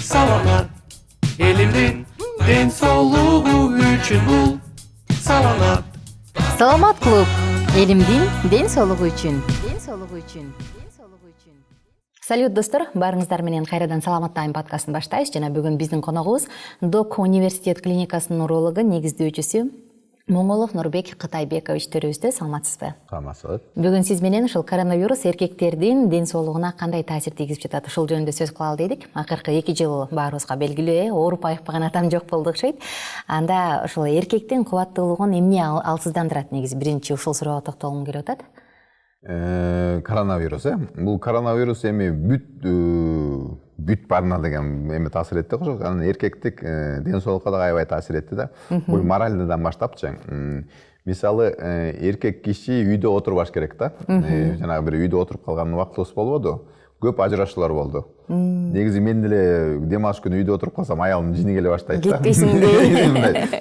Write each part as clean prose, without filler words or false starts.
Саламат элимдин ден соолугу үчүн бул саламат. Саламат клуб элимдин ден соолугу үчүн. Салют достор, баарыңыздар менен кайрадан саламаттайм подкастын баштайбыз. Жана бүгүн биздин коногубуз Док университет клиникасынын урологу, негиздөөчүсү Моңолов Нурбек Кытайбекович төрүбүздө. Саламатсызбы? Саламатсыз. Бүгүн сиз менен ушул коронавирус эркектердин ден соолугуна кандай таасир тийгизип жатат, ушул жөнүндө сөз кылалы дедик. Акыркы 2 жыл баарыбызга белгилүү, ооруп айыкпаган адам жок болду окшойт. Анда ушул эркектин кубаттуулугун эмне алсыздандырат негизи? Биринчи ушул суроого токтолгум келип атат. Коронавирус, бул коронавирус эми бүт барына деген эме таасир этти го. Анан эркектик ден соолукка да аябай таасир этти да. Бул моральныйдан баштапчы. Мисалы, эркек киши үйдө отурбаш керек да. Жанагы бир үйдө отуруп калган убактыбыз болбоду. Көп ажырашуулар болду. Негизи мен деле дем алыш күнү үйдө отуруп калсам аялым жини келе баштайт да. Кетпейсиңби?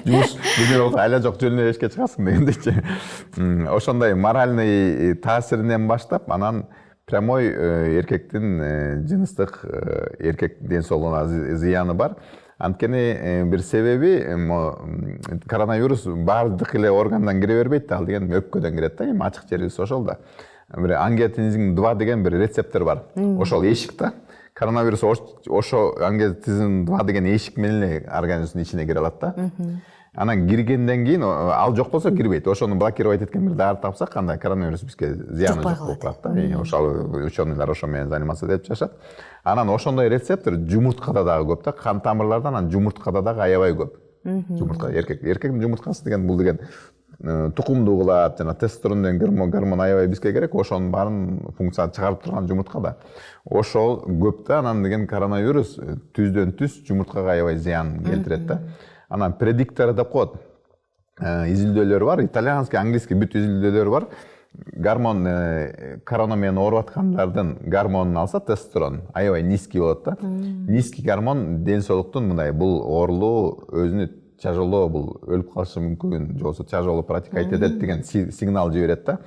Жумуш бир айла жок жөнүнө эшикке чыгасың дегендейчи. Ошондой моральный таасиринен баштап, анан прямой эркектин жыныстык эркек ден соолугуна зыяны бар. Анткени бир себеби коронавирус баардык эле органдан кире бербейт да, ал деген өпкөдөн кирет да, эми ачык жерибиз ошол да. Бир ангиотензин 2 деген бир рецептор бар. Ошол эшик да. Коронавирус ошо ангиотензин 2 деген эшик менен эле организмдин ичине кире алат да. Анан киргенден кийин ал жок болсо кирбейт. Ошону блокировать эткен бир дары тапсак, анда коронавирус бизге зыяны жок болуп калат да. Ошол ученыйлар ошо менен заниматься этип жашат. Анан ошондой рецептор жумурткада дагы көп да, кан тамырлардан, анан жумурткада дагы аябай көп. Жумуртка эркектин жумурткасы деген бул деген тукумду кылат, жана тестостерон деген гормон аябай бизге керек. Ошонун баарын функцияны чыгарып турган жумурткада. Ошол көп да, анан деген коронавирус түздөн түз жумурткага аябай зыян келтирет да. Анан предиктор деп коет. Изилдөөлөр бар, итальянский, английский бүт изилдөөлөр бар. Гормон корона менен ооруп аткандардын гормонун алса, тестостерон аябай низкий болот да. Низкий гормон ден соолуктун мындай бул оорулуу өзүнү тяжело, бул өлүп калышы мүмкүн, же болбосо тяжело протекать этет деген сигнал жиберет да.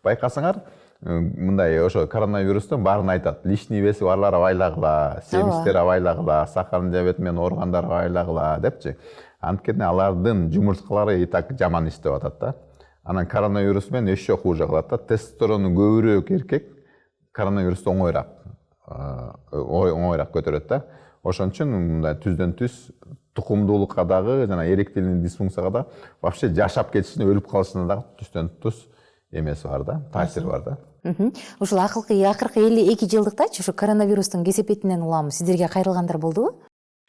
Байкасаңар, мындай ошо коронавирустун баарын айтат. Лишний веси барлар абайлагыла, семиздер абайлагыла, сахарный диабет менен ооругандар абайлагыла депчи. Анткени алардын жумурткалары и так жаман иштеп атат да. Анан коронавирус менен еще хуже кылат да. Тестостерону көбүрөөк эркек коронавирусту оңоyраак көтөрөт да. Ошон үчүн мындай түздөн түз тукумдуулукка дагы жана эректильный дисфункцияга да вообще жашап кетишине, өлүп калышына дагы түздөн түз эмеси бар да, таасир бар да. Ушул акыркы 52 жылдыктачы ушу коронавирустун кесепетинен улам сиздерге кайрылгандар болдубу?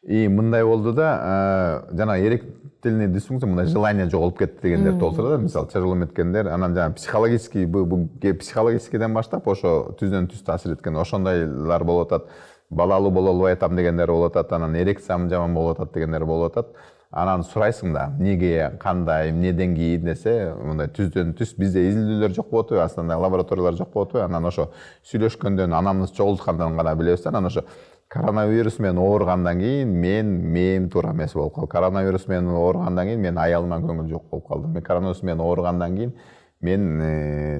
Мындай болду да, жана эректильный дисфункция, мындай желание жоголуп кетти дегендер толтура да, мисалы тяжело эметкендер, анан жана психологическийден баштап ошо түздөн түз таасир эткен ошондойлар болуп атат. Балалуу боло албай атам дегендер болуп атат, анан эрекциям жаман болуп атат дегендер болуп атат. Анан сурайсың да, эмнеге, кандай, эмнеден кийин десе, мындай түздөн түз бизде изилдөөлөр жок болот, аслында лабораториялар жок болот. Анан ошо сүйлөшкөндөн, анамыз чогулткандан гана билебиз да. Анан ошо коронавирус менен ооругандан кийин мен туура эмес болуп калдым. Коронавирус менен ооругандан кийин мен аялыма көңүл жок болуп калдым. Мен коронавирус менен ооругандан кийин мен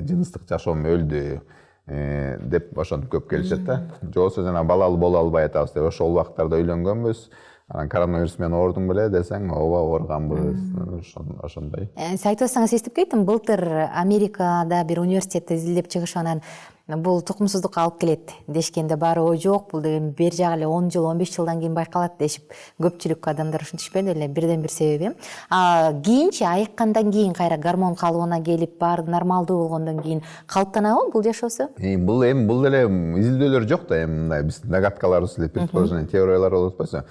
жыныстык жашоом өлдү деп ошентип көп келишет да. Же болбосо жана балалуу боло албай атабыз деп ошол убактарда үйлөнгөнбүз. Анан коронавирус менен оорудуң беле десең, ооба ооруганбыз. Ошондой. Сиз айтып атсаңыз эстип кеттим, былтыр Америкада бир университетте изилдеп чыгышып, анан бул тукумсуздукка алып келет дешкенде баары ой жок, бул деген бер жагы эле 10 жыл, 15 жылдан кийин байкалат дешип, көпчүлүк адамдар ушинтишпеди эле, бирден бир себеби. Кийинчи айыккандан кийин кайра гормон калыбына келип, баары нормалдуу болгондон кийин калыптанабы бул жашоосу? Бул деле изилдөөлөр жок да, мындай биз догадкаларыбыз эле, предположение, теориялар болуп атпайбы.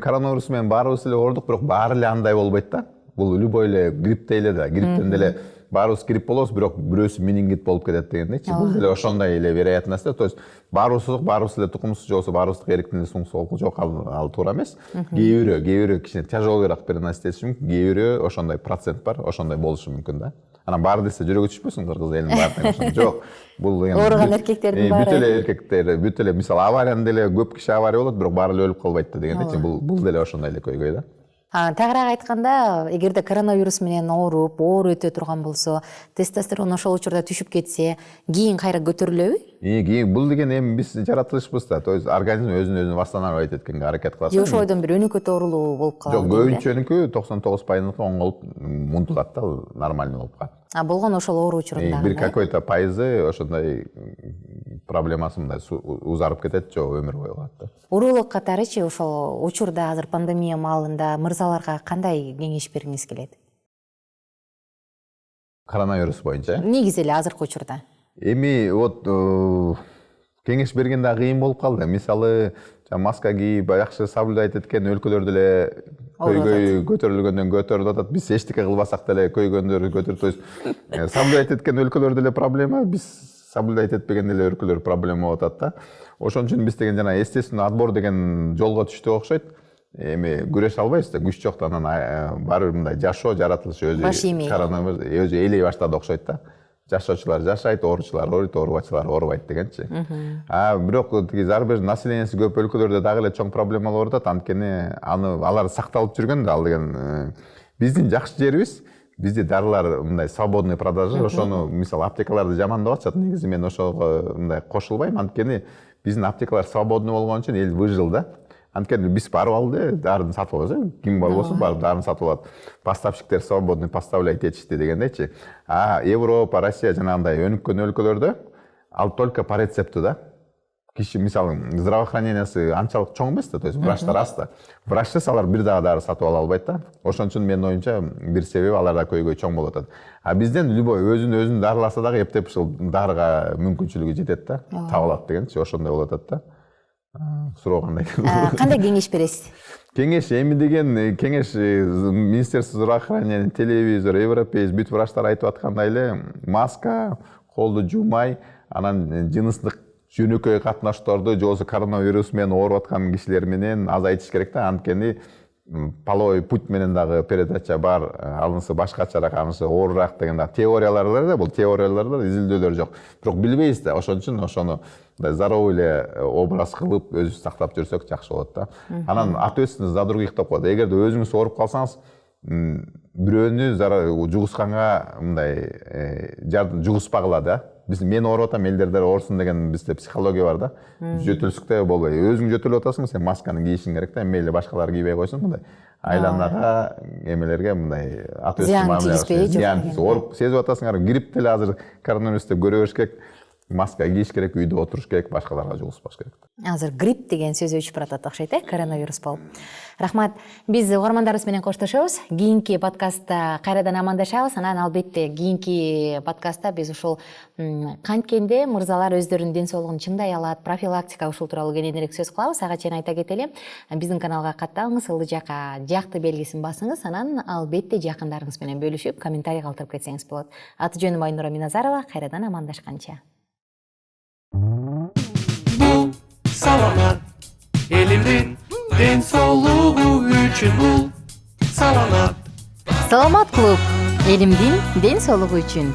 Коронавирус менен баарыбыз эле оорудук, бирок баары эле андай болбойт да. Бул любой эле грипптей эле да, грипптен деле баарыбыз грипп болобуз, бирок бирөөсү менингит болуп кетет дегендейчи. Бул деле ошондой эле вероятность да. То есть баарыбыз эле тукумсуз, же болбосо баарыбыздын эректин дисфункция жок, ал туура эмес. Кээ бирөө кичине тяжелыйраак переносить этиши мүмкүн, кээ бирөө ошондой процент бар, ошондой болушу мүмкүн да. Анан баары десе жүрөгү түшпөсүн, кыргыз элинин баары жок. Бул деген ооруган эркектердин баары. Бүт эле эркектер, бүт эле мисалы аварияны деле көп киши авария болот, бирок баары эле өлүп калбайт да дегендейчи. Бул деле ошондой эле көйгөй да. Тагыраак айтканда, эгерде коронавирус менен ооруп, оор өтө турган болсо, тестостерон ошол учурда түшүп кетсе, кийин кайра көтөрүлөбү? Кийин бул деген эми биз жаратылышыбыз да, то есть организм өзүн восстанавливать эткенге аракет кылат. Же ошойдон бир өнөкөт оорулуу болуп калабы? Жок, көбүнчөнүкү 99% оңолуп мунтулат да, нормальный болуп калат. Болгон ошол оору учурунда. Бир какой-то пайызы ошондой проблемасы мындай узарып кетет, же өмүр бою калат да. Уролог катарычы ошол учурда азыр пандемия маалында мырзаларга кандай кеңеш бергиңиз келет? Коронавирус боюнча. Негизи эле азыркы учурда. Эми вот кеңеш берген да кыйын болуп калды. Мисалы, маска кийип, жакшы соблюдать эткен өлкөлөр деле көйгөй көтөрүлгөндөн көтөрүп атат. Биз эчтеке кылбасак деле көйгөндөр көтөрүп, то есть соблюдать эткен өлкөлөр деле проблема, биз соблюдать этпеген деле өлкөлөр проблема болуп атат да. Ошон үчүн биз деген жана естественный отбор деген жолго түштүк окшойт. Эми күрөшө албайбыз да, күч жок да, анан баары бир мындай жашоо жаратылышы өзү коронавирус өзү ээлей баштады окшойт да. Жашоочулар жашайт, ооручулар ооруйт, оорубачулар оорубайт дегенчи. Бирок тиги зарубежный населениясы көп өлкөлөрдө дагы эле чоң проблема болуп атат. Анткени алар сакталып жүргөн да, ал деген биздин жакшы жерибиз, бизде дарылар мындай свободный продажа, ошону мисалы аптекаларды жамандап атышат. Негизи мен ошого мындай кошулбайм, анткени биздин аптекалар свободный болгон үчүн эл выжил да. Анткени биз барып алды, дарын сатып алабыз, ким болбосо барып дарын сатып алат. Поставщиктер свободный поставлять этишти дегендейчи. Европа, Россия жанагындай өнүккөн өлкөлөрдө ал только по рецепту да. Киши мисалы здравоохранениясы анчалык чоң эмес да, то есть врачтар аз да. Врачсыз алар бир дагы дары сатып ала албайт да. Ошон үчүн менин оюмча бир себеби аларда көйгөй чоң болуп атат. Бизден любой өзүн дарыласа дагы эптеп ушул дарыга мүмкүнчүлүгү жетет да, таба алат дегенчи, ошондой болуп атат да. Суроо кандай? Кандай кеңеш бересиз? Кеңеш эми деген кеңеш Министерство здравоохранения, телевизор, европеец бүт врачтар айтып аткандай эле маска, колду жуумай, анан жыныстык жөнөкөй катнашууларды же болбосо коронавирус менен ооруп аткан кишилер менен азайтыш керек да. Анткени половой путь менен дагы передача бар, анысы башкачараак, анысы оорураак деген да теориялар бар да, бул теорияларда изилдөөлөр жок. Бирок билбейбиз да, ошон үчүн ошону здоровый эле образ кылып өзүбүз сактап жүрсөк жакшы болот да. Анан ответственность за других деп коет. Эгерде өзүңүз ооруп калсаңыз, бирөөнү жугусканга мындай жугуспагыла да. Мен ооруп атам, элдер оорусун деген бизде психология бар да. Жөтөлсүктө болбой. Өзүң жөтөлүп атасың, сен масканы кийишиң керек да. Мейли башкалар кийбей койсун, мындай айланага, эмелерге мындай ответственный зыян ооруп сезип атасыңар. Грипп деле азыр коронавирус деп көрө бериш керек. Маска кийиш керек, үйдө отуруш керек, башкаларга жугуспаш керек. Азыр грипп деген сөз өчүп баратат окшойт, коронавирус болуп. Рахмат. Биз угармандарыбыз менен коштошобуз. Кийинки подкастта кайрадан амандашабыз. Анан албетте кийинки подкастта биз ушул канткенде мырзалар өздөрүнүн ден соолугун чыңдай алат, профилактика ушул тууралуу кененирээк сөз кылабыз. Ага чейин айта кетели, биздин каналга катталыңыз, ылдый жакка жакты белгисин басыңыз, анан албетте жакындарыңыз менен бөлүшүп, комментарий калтырып кетсеңиз болот. Аты жөнүм Айнура Миназарова, кайрадан амандашканча. Бул саламат элимдин ден соолугу үчүн бул саламат Саламат клуб элимдин ден соолугу үчүн.